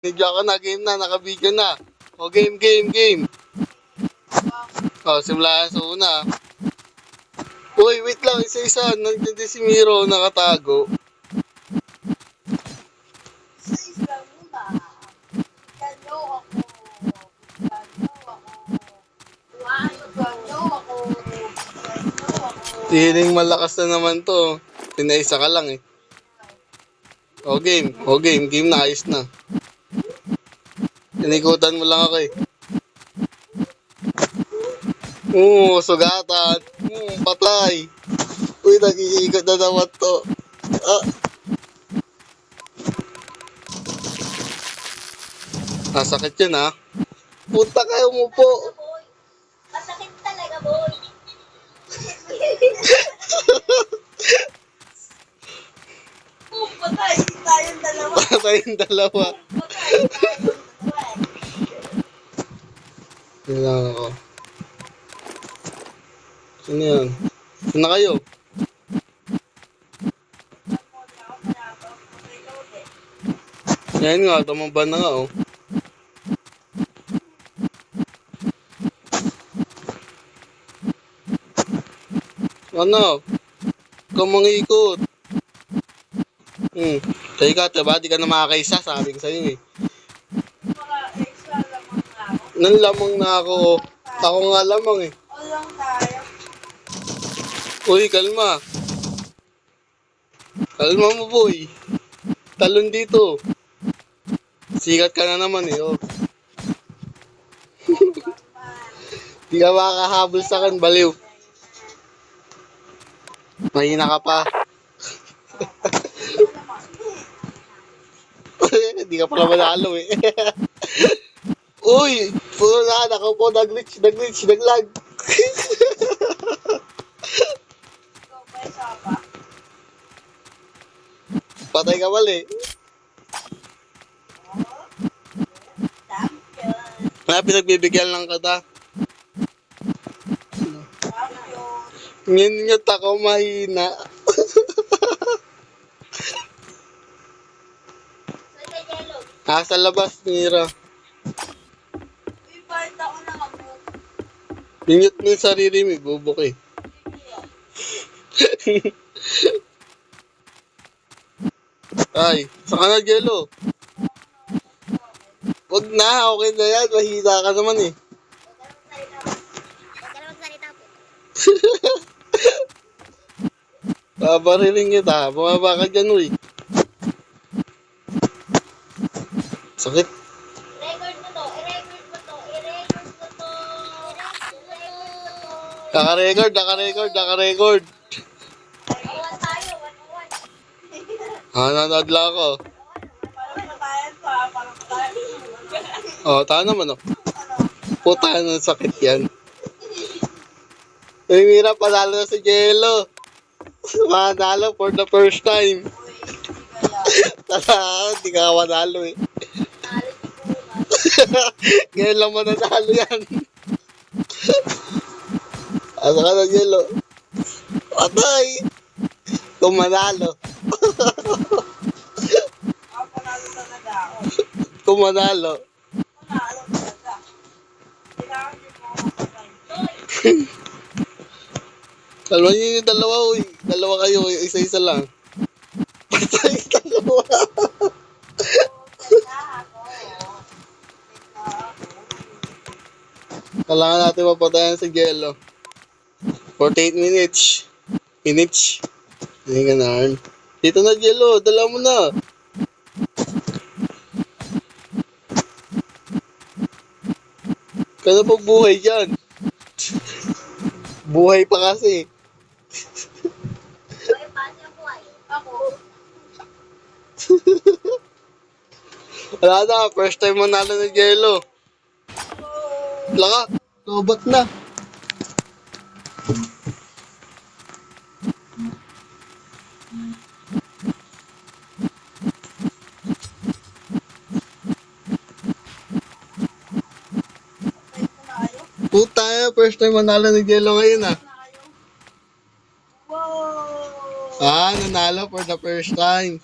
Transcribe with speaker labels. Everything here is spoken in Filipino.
Speaker 1: Medyo ako na, game na, naka-video na. O, game. O, simulaan sa una. Uy, wait lang, isa-isa. Nandiyan din si Miro, nakatago.
Speaker 2: Isa-isa muna. Gano ako.
Speaker 1: Feeling malakas na naman to. Tinaisa ka lang eh. O, game. Game na, ayos na. Inikutan mo lang ako eh. Sugatan. Patay. Uy, nag-iikot na naman to. Sakit yun ha. Punta kayo mo po.
Speaker 2: Masakit talaga, boy. Patay tayong dalawa.
Speaker 1: Patayong dalawa.
Speaker 2: Patay tayong dalawa.
Speaker 1: Yun lang ako. Sino yan? Sino na kayo? Yan nga, tumamba na nga oh. Ano? Ikaw mangikot. Teka, diba? Di ka na makakaisa. Sabi ko sa'yo eh.
Speaker 2: Mga extra lamang na ako.
Speaker 1: Nanlamang na ako. Ako nga lamang eh.
Speaker 2: O lang tayo.
Speaker 1: Uy, kalma. Kalma mo boy. Talon dito. Sikat ka na naman eh oh. Di ka makakahabol sa akin, baliw. Mahina ka pa. Di ka pala manalo eh. Uy! Puro na, nakaupo, nag-glitch, nag-lag.
Speaker 2: Ikaw ba isa pa?
Speaker 1: Patay ka mali.
Speaker 2: Champion.
Speaker 1: Pinagbibigyan lang kita.
Speaker 2: Champion.
Speaker 1: Nginyot ako mahina. Sa labas, Mira.
Speaker 2: Uy, bakit ako nakamute?
Speaker 1: Nginyot mo yung sarili mo, bubok eh. Ay, saka na Jello. Wag na, okay na yan. Mahina ka naman eh.
Speaker 2: Huwag ka na magsalita po.
Speaker 1: Babariling kita. Bumaba ka dyan, uy. Sakit.
Speaker 2: I-record mo to.
Speaker 1: Naka-record.
Speaker 2: Awan tayo, 101.
Speaker 1: Nanonood lang ako.
Speaker 2: Parang patayan pa, parang patayan.
Speaker 1: Tahan naman oh. Puta, anong sakit yan. Uy, Mira, panalo na si Jello. Manalo for the first time. Tala, di ka manalo eh. Ngayon lang mananalo yan. Asa ka na, Jello? Patay! Kung manalo.
Speaker 2: Panalo talaga ako.
Speaker 1: Kung manalo.
Speaker 2: Panalo talaga. Kailangan din mo ako patay.
Speaker 1: Kalma niyo yung dalawa, uy. Dalawa kayo, isa-isa lang. Patay, dalawa. Kailangan natin mapatayan si Jello. 48 minutes. Hindi ka na. Dito na, Jello. Dala mo na. Kano pag buhay dyan? Buhay pa kasi.
Speaker 2: Ako.
Speaker 1: Wala na, first time manalo ng Jello. Wala ka, lobat na. Puta, first time manalo ng Jello ngayon ah.
Speaker 2: Wow!
Speaker 1: Nanalo for the first time.